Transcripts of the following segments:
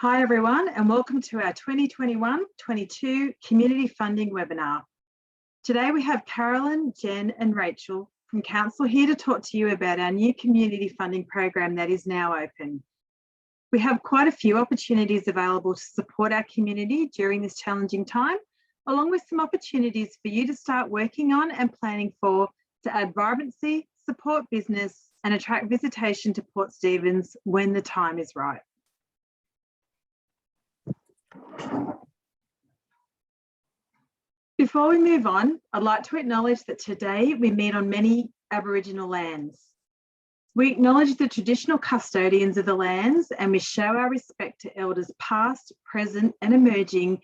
Hi everyone, and welcome to our 2021-22 Community Funding webinar. Today we have Carolyn, Jen and Rachel from Council here to talk to you about our new community funding program that is now open. We have quite a few opportunities available to support our community during this challenging time, along with some opportunities for you to start working on and planning for to add vibrancy, support business and attract visitation to Port Stephens when the time is right. Before we move on, I'd like to acknowledge that today we meet on many Aboriginal lands. We acknowledge the traditional custodians of the lands and we show our respect to elders past, present and emerging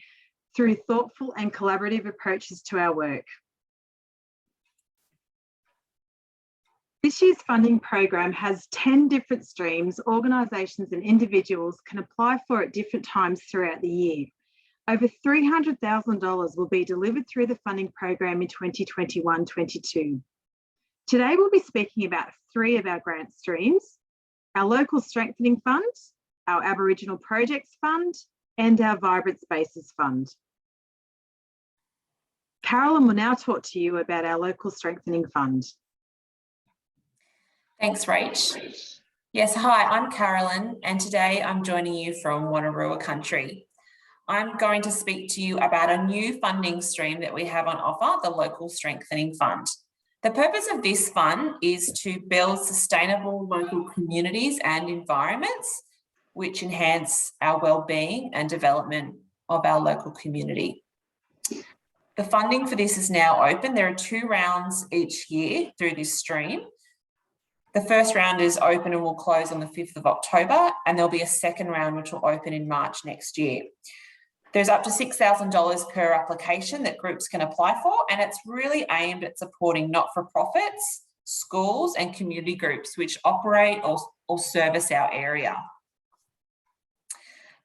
through thoughtful and collaborative approaches to our work. This year's funding program has 10 different streams organisations and individuals can apply for at different times throughout the year. Over $300,000 will be delivered through the funding program in 2021-22. Today we'll be speaking about three of our grant streams: our Local Strengthening Fund, our Aboriginal Projects Fund and our Vibrant Spaces Fund. Carolyn will now talk to you about our Local Strengthening Fund. Thanks, Rach. Yes, hi, I'm Carolyn and today I'm joining you from Wonnarua country. I'm going to speak to you about a new funding stream that we have on offer, the Local Strengthening Fund. The purpose of this fund is to build sustainable local communities and environments which enhance our well-being and development of our local community. The funding for this is now open. There are 2 rounds each year through this stream. The first round is open and will close on the 5th of October, and there'll be a second round which will open in March next year. There's up to $6,000 per application that groups can apply for, and it's really aimed at supporting not-for-profits, schools and community groups which operate or service our area.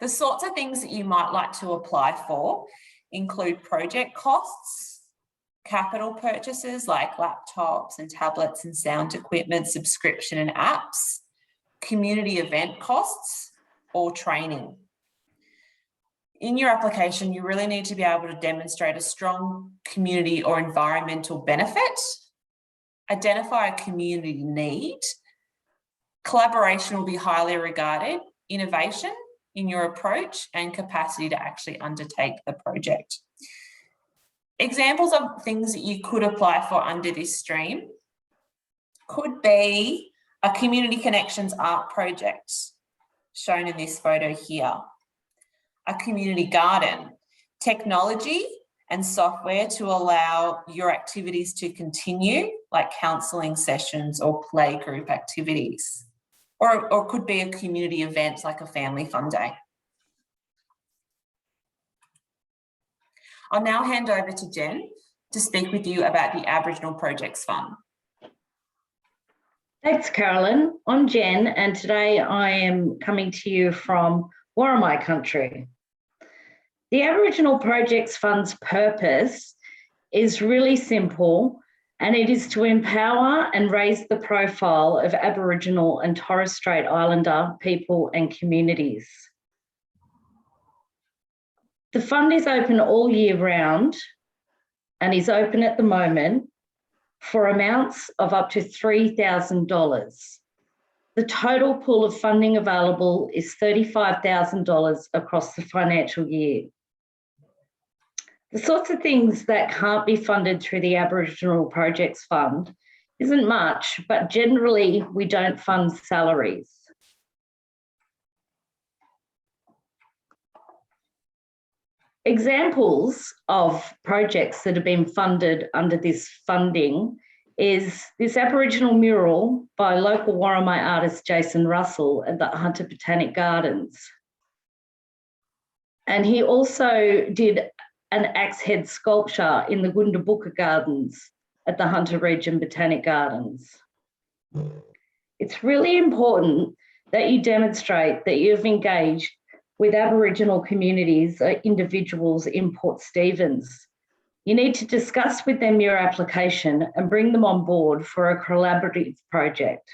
The sorts of things that you might like to apply for include project costs, capital purchases like laptops and tablets and sound equipment, subscription and apps, community event costs or training. In your application, you really need to be able to demonstrate a strong community or environmental benefit, identify a community need, collaboration will be highly regarded, innovation in your approach and capacity to actually undertake the project. Examples of things that you could apply for under this stream could be a community connections art project shown in this photo here, a community garden, technology and software to allow your activities to continue, like counselling sessions or playgroup activities, or could be a community event like a family fun day. I'll now hand over to Jen to speak with you about the Aboriginal Projects Fund. Thanks, Carolyn. I'm Jen, and today I am coming to you from Worimi country. The Aboriginal Projects Fund's purpose is really simple, and it is to empower and raise the profile of Aboriginal and Torres Strait Islander people and communities. The fund is open all year round and is open at the moment for amounts of up to $3,000. The total pool of funding available is $35,000 across the financial year. The sorts of things that can't be funded through the Aboriginal Projects Fund isn't much, but generally we don't fund salaries. Examples of projects that have been funded under this funding is this Aboriginal mural by local Worimi artist Jason Russell at the Hunter Botanic Gardens. And he also did an axe head sculpture in the Gundabooka Gardens at the Hunter Region Botanic Gardens. It's really important that you demonstrate that you've engaged with Aboriginal communities or individuals in Port Stephens. You need to discuss with them your application and bring them on board for a collaborative project.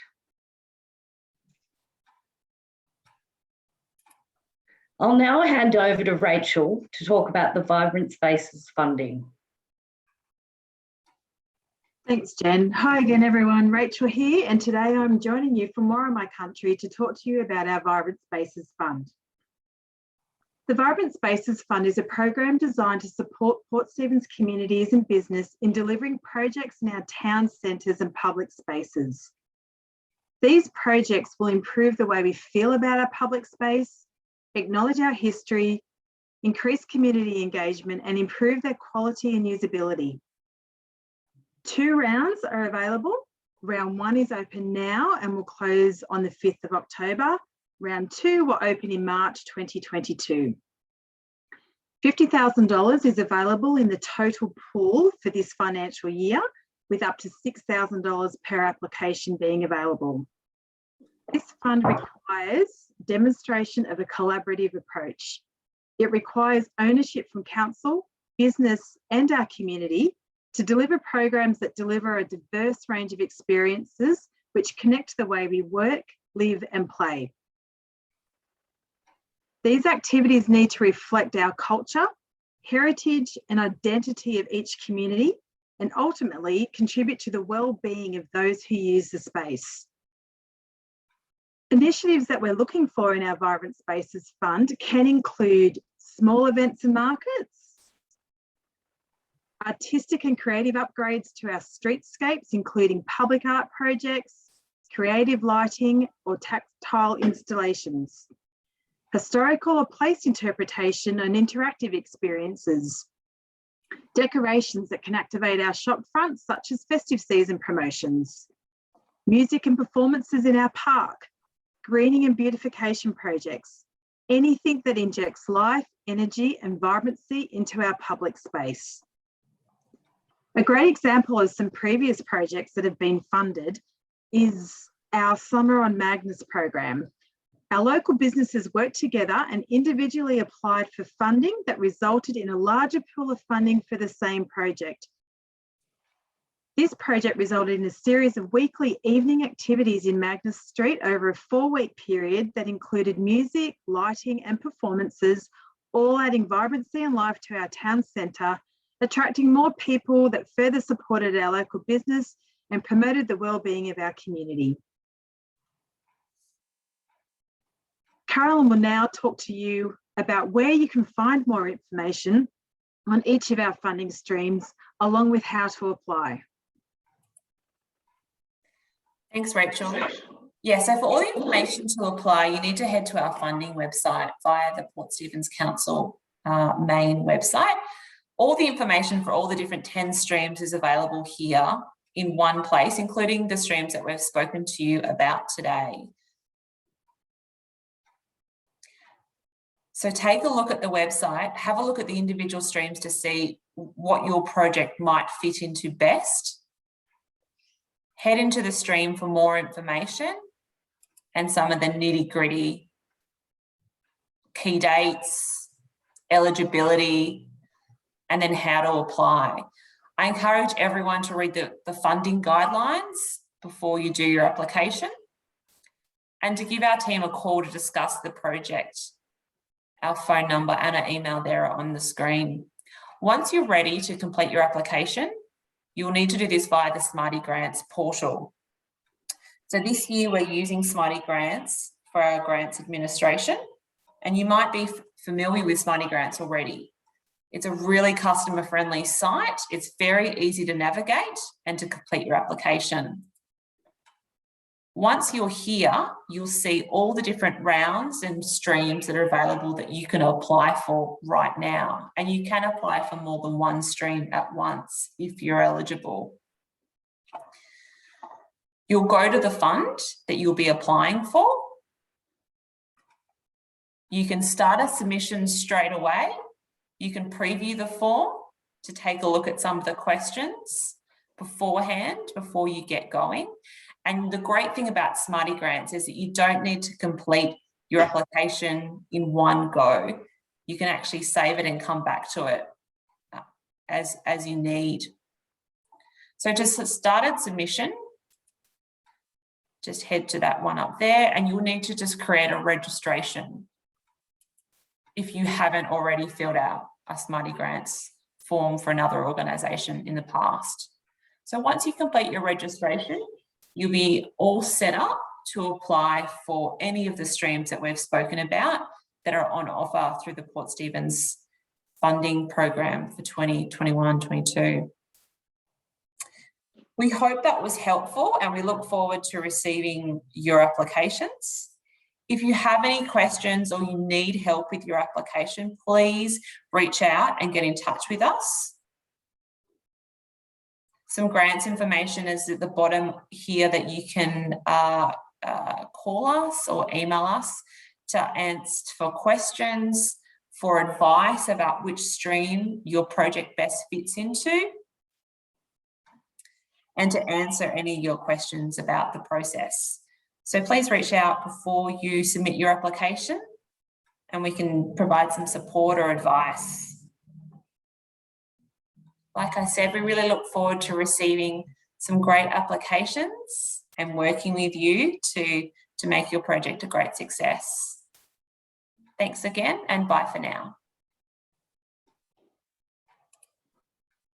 I'll now hand over to Rachel to talk about the Vibrant Spaces funding. Thanks, Jen. Hi again, everyone. Rachel here, and today I'm joining you from Warramai Country to talk to you about our Vibrant Spaces Fund. The Vibrant Spaces Fund is a program designed to support Port Stephens communities and business in delivering projects in our town centres and public spaces. These projects will improve the way we feel about our public space, acknowledge our history, increase community engagement, and improve their quality and usability. 2 rounds are available. Round 1 is open now and will close on the 5th of October. Round 2 will open in March 2022. $50,000 is available in the total pool for this financial year, with up to $6,000 per application being available. This fund requires demonstration of a collaborative approach. It requires ownership from council, business, and our community to deliver programs that deliver a diverse range of experiences which connect the way we work, live, and play. These activities need to reflect our culture, heritage, and identity of each community, and ultimately contribute to the well-being of those who use the space. Initiatives that we're looking for in our Vibrant Spaces Fund can include small events and markets, artistic and creative upgrades to our streetscapes, including public art projects, creative lighting, or tactile installations, historical or place interpretation and interactive experiences, decorations that can activate our shop fronts, such as festive season promotions, music and performances in our park, greening and beautification projects, anything that injects life, energy, and vibrancy into our public space. A great example of some previous projects that have been funded is our Summer on Magnus program. Our local businesses worked together and individually applied for funding that resulted in a larger pool of funding for the same project. This project resulted in a series of weekly evening activities in Magnus Street over a 4-week period that included music, lighting, and performances, all adding vibrancy and life to our town centre, attracting more people that further supported our local business and promoted the well-being of our community. Carolyn will now talk to you about where you can find more information on each of our funding streams, along with how to apply. Thanks, Rachel. Yeah, so for all the information to apply, you need to head to our funding website via the Port Stephens Council main website. All the information for all the different 10 streams is available here in one place, including the streams that we've spoken to you about today. So take a look at the website, have a look at the individual streams to see what your project might fit into best. Head into the stream for more information and some of the nitty-gritty key dates, eligibility, and then how to apply. I encourage everyone to read the funding guidelines before you do your application and to give our team a call to discuss the project. Our phone number and our email there are on the screen. Once you're ready to complete your application, you'll need to do this via the Smarty Grants portal. So this year we're using Smarty Grants for our grants administration, and you might be familiar with Smarty Grants already. It's a really customer-friendly site. It's very easy to navigate and to complete your application. Once you're here, you'll see all the different rounds and streams that are available that you can apply for right now. And you can apply for more than one stream at once if you're eligible. You'll go to the fund that you'll be applying for. You can start a submission straight away. You can preview the form to take a look at some of the questions beforehand, before you get going. And the great thing about Smarty Grants is that you don't need to complete your application in one go. You can actually save it and come back to it as you need. So just started submission, just head to that one up there and you'll need to just create a registration. if you haven't already filled out a Smarty Grants form for another organisation in the past. So once you complete your registration, you'll be all set up to apply for any of the streams that we've spoken about that are on offer through the Port Stephens funding program for 2021-22. We hope that was helpful and we look forward to receiving your applications. If you have any questions or you need help with your application, please reach out and get in touch with us. Some grants information is at the bottom here that you can call us or email us to answer for questions, for advice about which stream your project best fits into, and to answer any of your questions about the process. So please reach out before you submit your application and we can provide some support or advice. Like I said, we really look forward to receiving some great applications and working with you to make your project a great success. Thanks again and bye for now.